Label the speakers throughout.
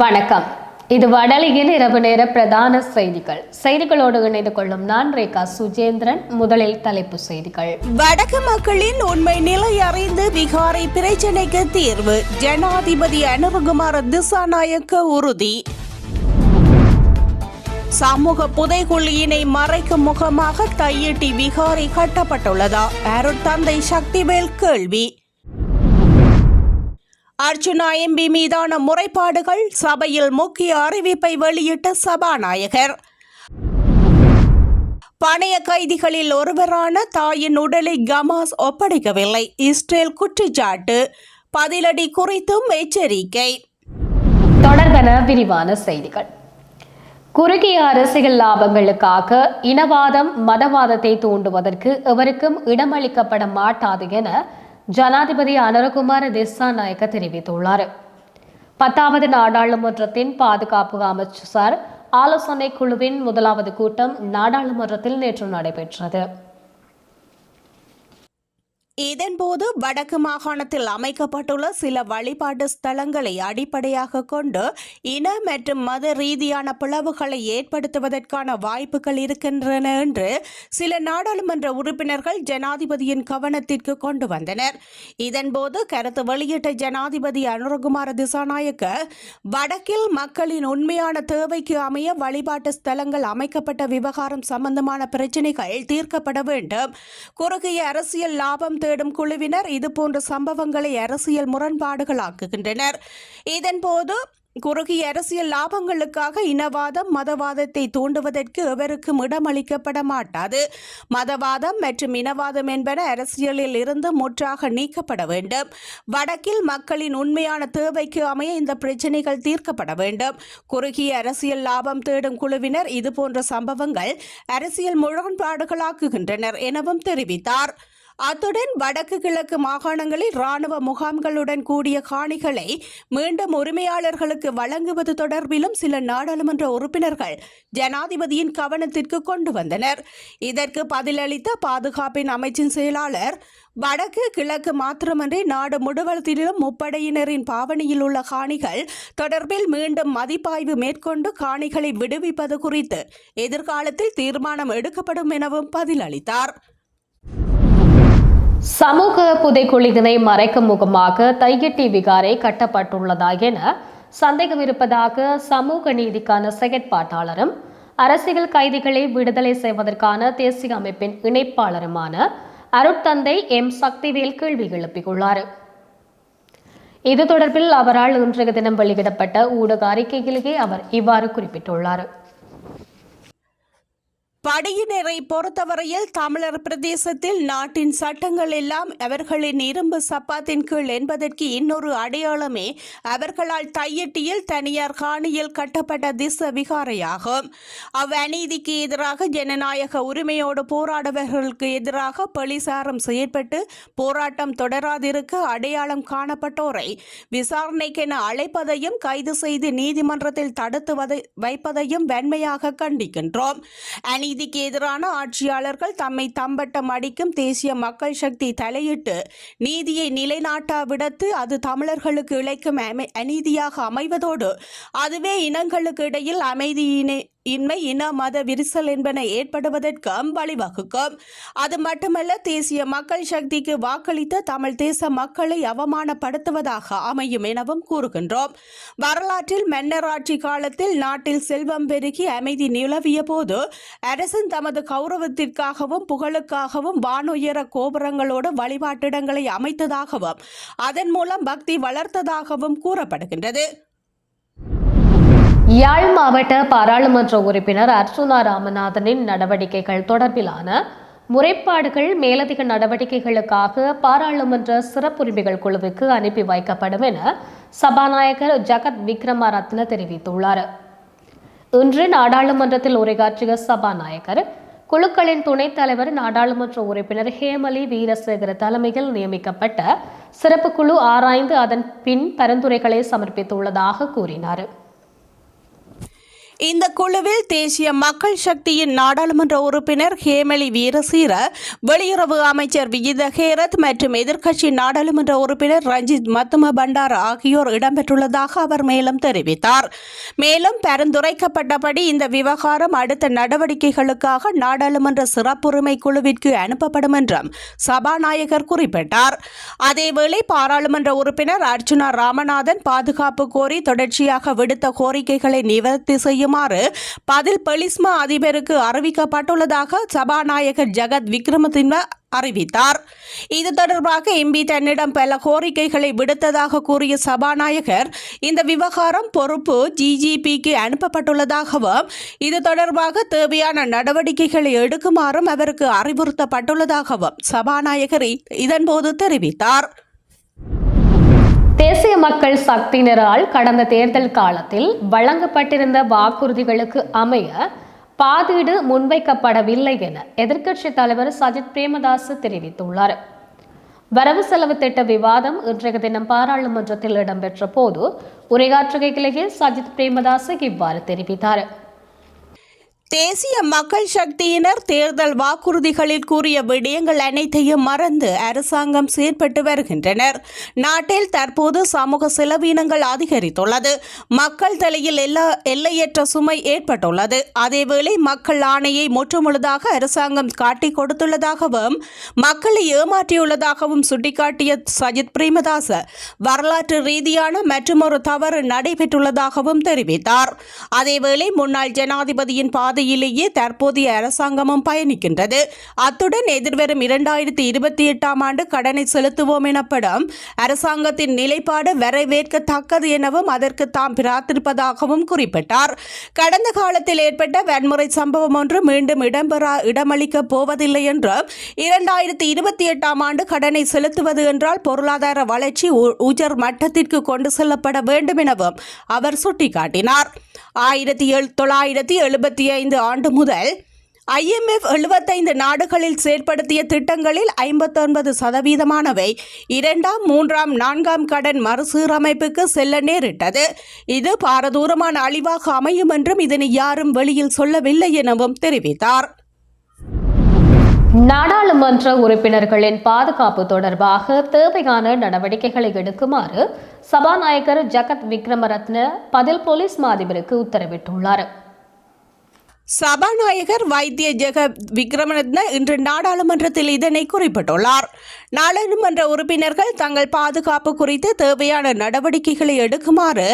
Speaker 1: வணக்கம். இது வடலியின் இரவு நேர பிரதான செய்திகளோடு இணைந்து கொள்ளும் நான் ரேகா சுஜேந்திரன். முதலில் தலைப்பு செய்திகள்.
Speaker 2: வடக்கு மக்களின் உண்மை நிலை அறிந்து விகாரை பிரச்சினைக்கு தீர்வு, ஜனாதிபதி அனுரகுமார திசாநாயக்க உறுதி. சமூக புதைகுழியினை மறைக்கும் முகமாக தையிட்டி விகாரை கட்டப்பட்டுள்ளதா? அருட்தந்தை சக்திவேல் கேள்வி. அர்ச்சுனா எம்பி மீதான முறைப்பாடுகள், சபையில் முக்கிய அறிவிப்பை வெளியிட்ட சபாநாயகர். பணைய கைதிகளில் ஒருவரான தாயின் உடலை கமாஸ் ஒப்படைக்கவில்லை, இஸ்ரேல் குற்றச்சாட்டு. பதிலடி குறித்தும் எச்சரிக்கை.
Speaker 1: தொடர்பென விரிவான செய்திகள். குறுகிய அரசியல் லாபங்களுக்காக இனவாதம், மதவாதத்தை தூண்டுவதற்கு எவருக்கும் இடமளிக்கப்பட மாட்டாது என ஜனாதிபதி அனுரகுமார திசாநாயக்க தெரிவித்துள்ளார். 10வது நாடாளுமன்றத்தின் பாதுகாப்பு அமைச்சர் ஆலோசனை குழுவின் முதலாவது கூட்டம் நாடாளுமன்றத்தில் நேற்று நடைபெற்றது.
Speaker 2: இதன்போது வடக்கு மாகாணத்தில் அமைக்கப்பட்டுள்ள சில வழிபாட்டு ஸ்தலங்களை அடிப்படையாக கொண்டு இன மற்றும் மத ரீதியான பிளவுகளை ஏற்படுத்துவதற்கான வாய்ப்புகள் இருக்கின்றன என்று சில நாடாளுமன்ற உறுப்பினர்கள் ஜனாதிபதியின் கவனத்திற்கு கொண்டு வந்தனர். இதன்போது கருத்து வெளியிட்ட ஜனாதிபதி அனுரகுமார திசாநாயக்க, வடக்கில் மக்களின் உண்மையான தேவைக்கு அமைய வழிபாட்டு ஸ்தலங்கள் அமைக்கப்பட்ட விவகாரம் சம்பந்தமான பிரச்சினைகள் தீர்க்கப்பட வேண்டும். குறுகிய அரசியல் லாபம் தேடும் குழுவினர் இதுபோன்ற சம்பவங்களை அரசியல் முரண்பாடுகளாக்குகின்றனர். இதன்போது குறுகிய அரசியல் லாபங்களுக்காக இனவாதம், மதவாதத்தை தூண்டுவதற்கு எவருக்கும் இடமளிக்கப்பட மாட்டாது. மதவாதம் மற்றும் இனவாதம் என்பன அரசியலில் இருந்து முற்றாக நீக்கப்பட வேண்டும். வடக்கில் மக்களின் உண்மையான தேவைக்கு அமைய இந்த பிரச்சினைகள் தீர்க்கப்பட வேண்டும். குறுகிய அரசியல் லாபம் தேடும் குழுவினர் இதுபோன்ற சம்பவங்கள் அரசியல் முரண்பாடுகளாக்குகின்றனர் எனவும் தெரிவித்தார். அத்துடன் வடக்கு கிழக்கு மாகாணங்களில் இராணுவ முகாம்களுடன் கூடிய காணிகளை மீண்டும் உரிமையாளர்களுக்கு வழங்குவது தொடர்பிலும் சில நாடாளுமன்ற உறுப்பினர்கள் ஜனாதிபதியின் கவனத்திற்கு கொண்டு வந்தனர். இதற்கு பதிலளித்த பாதுகாப்பின் அமைச்சின் செயலாளர், வடக்கு கிழக்கு மாத்திரமன்றி நாடு முழுவதிலும் முப்படையினரின் பாவனையில் உள்ள காணிகள் தொடர்பில் மீண்டும் மதிப்பாய்வு மேற்கொண்டு காணிகளை விடுவிப்பது குறித்து எதிர்காலத்தில் தீர்மானம் எடுக்கப்படும் எனவும் பதிலளித்தார்.
Speaker 1: சமூக புதைக்குழியினை மறைக்கும் முகமாக தையிட்டி விகாரை கட்டப்பட்டுள்ளதா என சந்தேகம் இருப்பதாக சமூக நீதிக்கான செயற்பாட்டாளரும் அரசியல் கைதிகளை விடுதலை செய்வதற்கான தேசிய அமைப்பின் இணைப்பாளருமான அருட்தந்தை எம் சக்திவேல் கேள்வி எழுப்பியுள்ளார். இது தொடர்பில் அவரால் இன்றைய தினம் வெளியிடப்பட்ட ஊடக அறிக்கையிலேயே அவர் இவ்வாறு குறிப்பிட்டுள்ளார்.
Speaker 2: படையினரை பொறுத்தவரையில் தமிழர் பிரதேசத்தில் நாட்டின் சட்டங்கள் எல்லாம் அவர்களின் இரும்பு சப்பாத்தின் கீழ் என்பதற்கு இன்னொரு அடையாளமே அவர்களால் தையிட்டியில் தனியார் காணியில் கட்டப்பட்ட திச விகாரையாகும். அவ்வநீதிக்கு எதிராக ஜனநாயக உரிமையோடு போராடுபவர்களுக்கு எதிராக போலீசாரும் செயற்பட்டு போராட்டம் தொடராதிருக்க அடையாளம் காணப்பட்டோரை விசாரணைக்கென அழைப்பதையும் கைது செய்து நீதிமன்றத்தில் தடுத்து வைப்பதையும் வன்மையாக கண்டிக்கின்றோம். நீதிக்கு எதிரான ஆட்சியாளர்கள் தம்மை தம்பட்டம் அடிக்கும் தேசிய மக்கள் சக்தி தலையிட்டு நீதியை நிலைநாட்டாவிடத்து அது தமிழர்களுக்கு இழைக்கும் அநீதியாக அமைவதோடு அதுவே இனங்களுக்கு இடையில் இன்மை, இன, மத விரிசல் என்பன ஏற்படுவதற்கும் வழிவகுக்கும். அது மட்டுமல்ல, தேசிய மக்கள் சக்திக்கு வாக்களித்த தமிழ் தேச மக்களை அவமானப்படுத்துவதாக அமையும் எனவும் கூறுகின்றோம். வரலாற்றில் மன்னர் ஆட்சி காலத்தில் நாட்டில் செல்வம் பெருகி அமைதி நிலவிய போது அரசன் தமது கௌரவத்திற்காகவும் புகழுக்காகவும் வானுயர கோபுரங்களோடு வழிபாட்டிடங்களை அமைத்ததாகவும் அதன் மூலம் பக்தி வளர்த்ததாகவும் கூறப்படுகின்றது.
Speaker 1: யாழ் மாவட்ட பாராளுமன்ற உறுப்பினர் அர்ச்சுனா ராமநாதனின் நடவடிக்கைகள் தொடர்பிலான முறைப்பாடுகள் மேலதிக நடவடிக்கைகளுக்காக பாராளுமன்ற சிறப்புரிமைகள் குழுவுக்கு அனுப்பி வைக்கப்படும் என சபாநாயகர் ஜகத் விக்ரமரத்ன தெரிவித்துள்ளார். இன்று நாடாளுமன்றத்தில் உரையாற்றிய சபாநாயகர், குழுக்களின் துணைத் தலைவர் நாடாளுமன்ற உறுப்பினர் ஹேமலி வீரசேகர தலைமையில் நியமிக்கப்பட்ட சிறப்பு குழு ஆராய்ந்து அதன் பின் பரிந்துரைகளை சமர்ப்பித்துள்ளதாக கூறினார்.
Speaker 2: இந்த குழுவில் தேசிய மக்கள் சக்தியின் நாடாளுமன்ற உறுப்பினர் ஹேமலி வீரசீர, வெளியுறவு அமைச்சர் விஜித ஹேரத் மற்றும் எதிர்க்கட்சி நாடாளுமன்ற உறுப்பினர் ரஞ்சித் மத்தும பண்டார ஆகியோர் இடம்பெற்றுள்ளதாக அவர் மேலும் தெரிவித்தார். மேலும் பரிந்துரைக்கப்பட்டபடி இந்த விவகாரம் அடுத்த நடவடிக்கைகளுக்காக நாடாளுமன்ற சிறப்புரிமை குழுவிற்கு அனுப்பப்படும் என்றும் சபாநாயகர் குறிப்பிட்டார். அதேவேளை பாராளுமன்ற உறுப்பினர் அர்ச்சுனா ராமநாதன் பாதுகாப்பு கோரி தொடர்ச்சியாக விடுத்த கோரிக்கைகளை நிவர்த்தி செய்யும் பதில் பொலிஸ்மா அதிபருக்கு அறிவிக்கப்பட்டுள்ளதாக சபாநாயகர் ஜகத் விக்ரமசிங்க அறிவித்தார். இது தொடர்பாக எம்பி தன்னிடம் பல கோரிக்கைகளை விடுத்ததாக கூறிய சபாநாயகர், இந்த விவகாரம் பொறுப்பு ஜிஜிபிக்கு அனுப்பப்பட்டுள்ளதாகவும் இது தொடர்பாக தேவையான நடவடிக்கைகளை எடுக்குமாறும் அவருக்கு அறிவுறுத்தப்பட்டுள்ளதாகவும் சபாநாயகர் இதன்போது தெரிவித்தார்.
Speaker 1: தேசிய மக்கள் சக்தியினரால் கடந்த தேர்தல் காலத்தில் வழங்கப்பட்டிருந்த வாக்குறுதிகளுக்கு அமைய பாதீடு முன்வைக்கப்படவில்லை என எதிர்க்கட்சித் தலைவர் சஜித் பிரேமதாச தெரிவித்துள்ளார். வரவு செலவு திட்ட விவாதம் இன்றைய தினம் பாராளுமன்றத்தில் இடம்பெற்ற போது உரையாற்றுகையிலேயே சஜித் பிரேமதாச இவ்வாறு தெரிவித்தார்.
Speaker 2: தேசிய மக்கள் சக்தியினர் தேர்தல் வாக்குறுதிகளில் கூறிய விடயங்கள் அனைத்தையும் மறந்து அரசாங்கம் செயற்பட்டு வருகின்றனர். நாட்டில் தற்போது சமூக செலவினங்கள் அதிகரித்துள்ளது. மக்கள் தலையில் எல்லையற்ற சுமை ஏற்பட்டுள்ளது. அதேவேளை மக்கள் ஆணையை முற்றுமுழுதாக அரசாங்கம் காட்டிக் கொடுத்துள்ளதாகவும் மக்களை ஏமாற்றியுள்ளதாகவும் சுட்டிக்காட்டிய சஜித் பிரேமதாச வரலாற்று ரீதியான மற்றுமொரு தவறு நடைபெற்றுள்ளதாகவும் தெரிவித்தார். அதேவேளை முன்னாள் ஜனாதிபதியின் பாதையிலேயே தற்போதைய அரசாங்கமும் பயணிக்கின்றது. அத்துடன் எதிர்வரும் 2028 ஆண்டு கடனை செலுத்துவோம் எனப்படும் அரசாங்கத்தின் நிலைப்பாடு வரவேற்கத்தக்கது எனவும் அதற்கு தாம் பிரார்த்திப்பதாகவும் குறிப்பிட்டார். கடந்த காலத்தில் ஏற்பட்ட வன்முறை சம்பவம் ஒன்று மீண்டும் இடமளிக்கப் போவதில்லை என்றும் 2028 ஆண்டு கடனை செலுத்துவது என்றால் பொருளாதார வளர்ச்சி உயர் மட்டத்திற்கு கொண்டு செல்லப்பட வேண்டும் எனவும் அவர் சுட்டிக்காட்டினார். 1975 ஆண்டு முதல் IMF 75 நாடுகளில் செயற்படுத்திய திட்டங்களில் 59% 2ஆம், 3ஆம், 4ஆம் கடன் மறுசீரமைப்புக்கு செல்ல நேரிட்டது. இது பாரதூரமான அழிவாக அமையும் என்றும் இதனை யாரும் வெளியில் சொல்லவில்லை எனவும் தெரிவித்தார்.
Speaker 1: நாடாளுமன்ற உறுப்பினர்களின் பாதுகாப்பு தொடர்பாக தேவையான நடவடிக்கைகளை எடுக்குமாறு சபாநாயகர் ஜகத் விக்ரமரத்ன பதில் போலீஸ் மாதிபருக்கு உத்தரவிட்டுள்ளார்.
Speaker 2: சபாநாயகர் வைத்திய ஜெகத் விக்ரமரத்ன இன்று நாடாளுமன்றத்தில் இதனை குறிப்பிட்டுள்ளார். நாடாளுமன்ற உறுப்பினர்கள் தங்கள் பாதுகாப்பு குறித்து தேவையான நடவடிக்கைகளை எடுக்குமாறு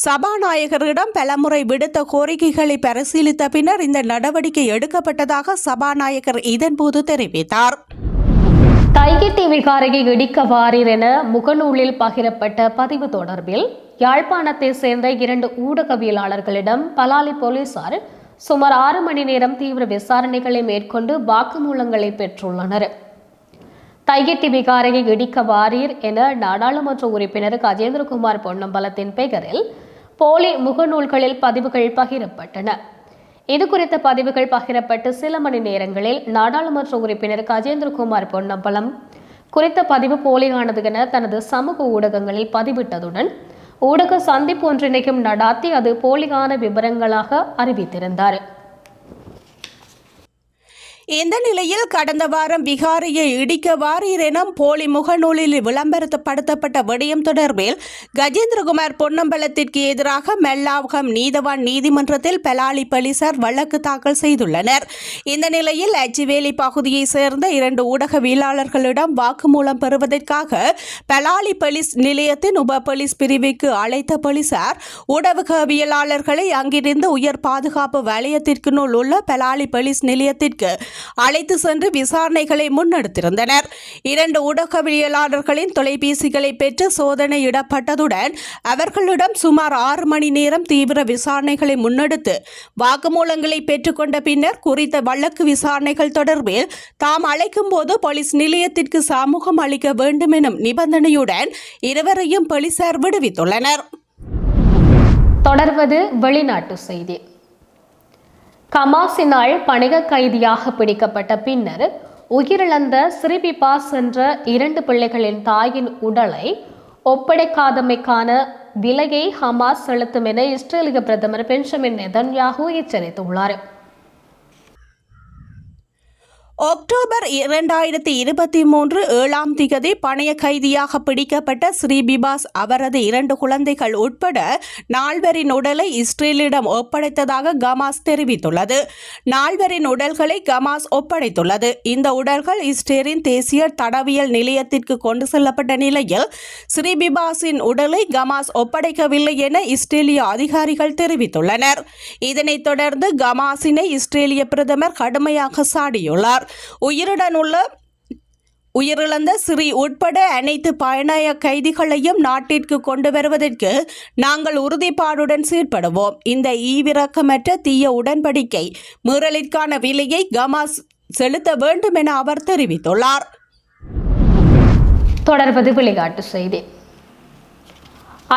Speaker 2: சபாநாயகரிடம் பலமுறை விடுத்த கோரிக்கைகளை பரிசீலித்த பின்னர் இந்த நடவடிக்கை எடுக்கப்பட்டதாக சபாநாயகர் இதன்போது தெரிவித்தார்.
Speaker 1: தையிட்டி விகாரையை இடிக்க வாரீர் என முகநூலில் பகிரப்பட்ட பதிவு தொடர்பில் யாழ்ப்பாணத்தை சேர்ந்த 2 ஊடகவியலாளர்களிடம் பலாலி போலீசார் சுமார் 6 மணி நேரம் தீவிர விசாரணைகளை மேற்கொண்டு வாக்குமூலங்களை பெற்றுள்ளனர். தையிட்டி விகாரையை இடிக்க வாரீர் என நாடாளுமன்ற உறுப்பினர் கஜேந்திரகுமார் பொன்னம்பலத்தின் பெயரில் போலி முகநூல்களில் பதிவுகள் பகிரப்பட்டன. இதுகுறித்த பதிவுகள் பகிரப்பட்டு சில மணி நேரங்களில் நாடாளுமன்ற உறுப்பினர் கஜேந்திரகுமார் பொன்னம்பலம் குறித்த பதிவு போலியானது என தனது சமூக ஊடகங்களில் பதிவிட்டதுடன் ஊடக சந்திப்பு ஒன்றினையும் நடாத்தி அது போலியான விவரங்களாக அறிவித்திருந்தார்.
Speaker 2: இந்த நிலையில் கடந்த வாரம் விகாரையை இடிக்க வாரீர் என போலி முகநூலில் விளம்பரப்படுத்தப்பட்ட விடயம் தொடர்பில் கஜேந்திரகுமார் பொன்னம்பலத்திற்கு எதிராக மெல்லாவகம் நீதவான் நீதிமன்றத்தில் பலாலி போலீசார் வழக்கு தாக்கல் செய்துள்ளனர். இந்த நிலையில் அச்சிவேலி பகுதியை சேர்ந்த 2 ஊடகவியலாளர்களிடம் வாக்குமூலம் பெறுவதற்காக பலாலி போலீஸ் நிலையத்தின் உப போலீஸ் பிரிவுக்கு அழைத்த போலீசார் ஊடகவியலாளர்களை அங்கிருந்து உயர் பாதுகாப்பு வலயத்திற்குள் உள்ள பலாலி போலீஸ் நிலையத்திற்கு அழைத்து சென்று விசாரணைகளை முன்னெடுத்திருந்தனர். 2 ஊடகவியலாளர்களின் தொலைபேசிகளை பெற்று சோதனையிடப்பட்டதுடன் அவர்களிடம் சுமார் 6 மணி நேரம் தீவிர விசாரணைகளை முன்னெடுத்து வாக்குமூலங்களை பெற்றுக்கொண்ட பின்னர் குறித்த வழக்கு விசாரணைகள் தொடர்பில் தாம் அழைக்கும் போது போலீஸ் நிலையத்திற்கு சமூகம் அளிக்க வேண்டும் எனும் நிபந்தனையுடன் இருவரையும் போலீசார் விடுவித்துள்ளனர்.
Speaker 1: தொடர்வது வெளிநாட்டு செய்தி. கமாசினால் பணிக கைதியாக பிடிக்கப்பட்ட பின்னர் உயிரிழந்த ஸ்ரீபிபாஸ் என்ற 2 பிள்ளைகளின் தாயின் உடலை ஒப்படைக்காதமைக்கான விலையை ஹமாஸ் செலுத்தும் என இஸ்ரேலிய பிரதமர் பெஞ்சமின் நெதன்யாகு எச்சரித்துள்ளார்.
Speaker 2: அக்டோபர் 2023 7ஆம் திகதி பணைய கைதியாக பிடிக்கப்பட்ட ஸ்ரீபிபாஸ் அவரது 2 குழந்தைகள் உட்பட 4வரின் உடலை இஸ்ரேலிடம் ஒப்படைத்ததாக கமாஸ் தெரிவித்துள்ளது. 4வரின் உடல்களை கமாஸ் ஒப்படைத்துள்ளது. இந்த உடல்கள் இஸ்ரேலின் தேசிய தடவியல் நிலையத்திற்கு கொண்டு செல்லப்பட்ட நிலையில் ஸ்ரீபிபாஸின் உடலை கமாஸ் ஒப்படைக்கவில்லை என இஸ்ரேலிய அதிகாரிகள் தெரிவித்துள்ளனர். இதனைத் தொடர்ந்து கமாஸினை இஸ்ரேலிய பிரதமர் கடுமையாக சாடியுள்ளார். உயிரிழந்த ஸ்ரீ உட்பட அனைத்து பணைய கைதிகளையும் நாட்டிற்கு கொண்டு வருவதற்கு நாங்கள் உறுதிப்பாடுடன் செயற்படுவோம். இந்த ஈவிரக்கமற்ற தீய உடன்படிக்கை மீறலிற்கான விலையை கமாஸ் செலுத்த வேண்டும் என அவர் தெரிவித்துள்ளார்.
Speaker 1: தொடர்வது விளையாட்டு செய்தி.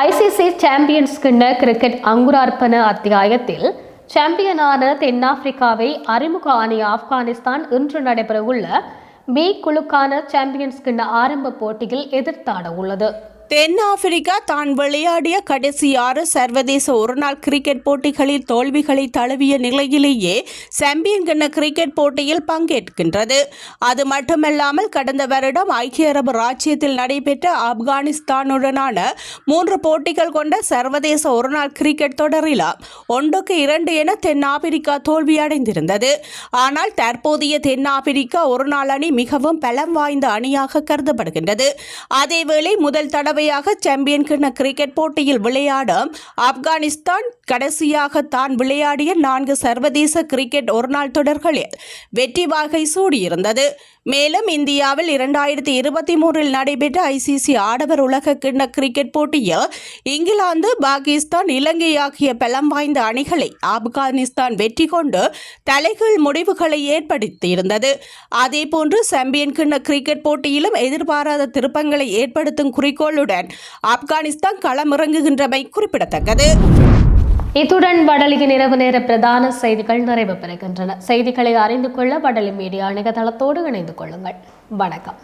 Speaker 1: ICC சாம்பியன்ஸ் கிண்ண கிரிக்கெட் அங்குரார்ப்பண அத்தியாயத்தில் சாம்பியனான தென்னாப்பிரிக்காவை அறிமுக அணி ஆப்கானிஸ்தான் இன்று நடைபெறவுள்ள பி குழுக்கான சாம்பியன்ஸ் கிண்ண ஆரம்ப போட்டியில் எதிர்த்தாட உள்ளது.
Speaker 2: தென்னாப்பிரிக்கா தான் விளையாடிய கடைசி 6 சர்வதேச ஒருநாள் கிரிக்கெட் போட்டிகளில் தோல்விகளை தழுவிய நிலையிலேயே சாம்பியன் கிண்ண கிரிக்கெட் போட்டியில் பங்கேற்கின்றது. அது மட்டுமல்லாமல் கடந்த வருடம் ஐக்கிய அரபு ராச்சியத்தில் நடைபெற்ற ஆப்கானிஸ்தானுடனான 3 போட்டிகள் கொண்ட சர்வதேச ஒருநாள் கிரிக்கெட் தொடரில் 1-2 என தென்னாப்பிரிக்கா தோல்வியடைந்திருந்தது. ஆனால் தற்போதைய தென்னாப்பிரிக்கா ஒருநாள் அணி மிகவும் பலம் வாய்ந்த அணியாக கருதப்படுகின்றது. அதேவேளை முதல் தடவை சாம்பியன் கிண்ண கிரிக்கெட் போட்டியில் விளையாடும் ஆப்கானிஸ்தான் கடைசியாக தான் விளையாடிய 4 சர்வதேச கிரிக்கெட் ஒருநாள் தொடர்களில் வெற்றி வாகை சூடியிருந்தது. மேலும் இந்தியாவில் 2023 நடைபெற்ற ICC ஆடவர் உலக கிண்ண கிரிக்கெட் போட்டியில் இங்கிலாந்து, பாகிஸ்தான், இலங்கை ஆகிய பலம் வாய்ந்த அணிகளை ஆப்கானிஸ்தான் வெற்றி கொண்டு தலைகீழ் முடிவுகளை ஏற்படுத்தியிருந்தது. அதேபோன்று சாம்பியன் கிண்ண கிரிக்கெட் போட்டியிலும் எதிர்பாராத திருப்பங்களை ஏற்படுத்தும் குறிக்கோளுடன் ஆப்கானிஸ்தான் களமிறங்குகின்றமை குறிப்பிடத்தக்கது.
Speaker 1: இத்துடன் வடலியின் இரவு நேர பிரதான செய்திகள் நிறைவு பெறுகின்றன. செய்திகளை அறிந்து கொள்ள வடலி மீடியா இணையதளத்தோடு இணைந்து கொள்ளுங்கள். வணக்கம்.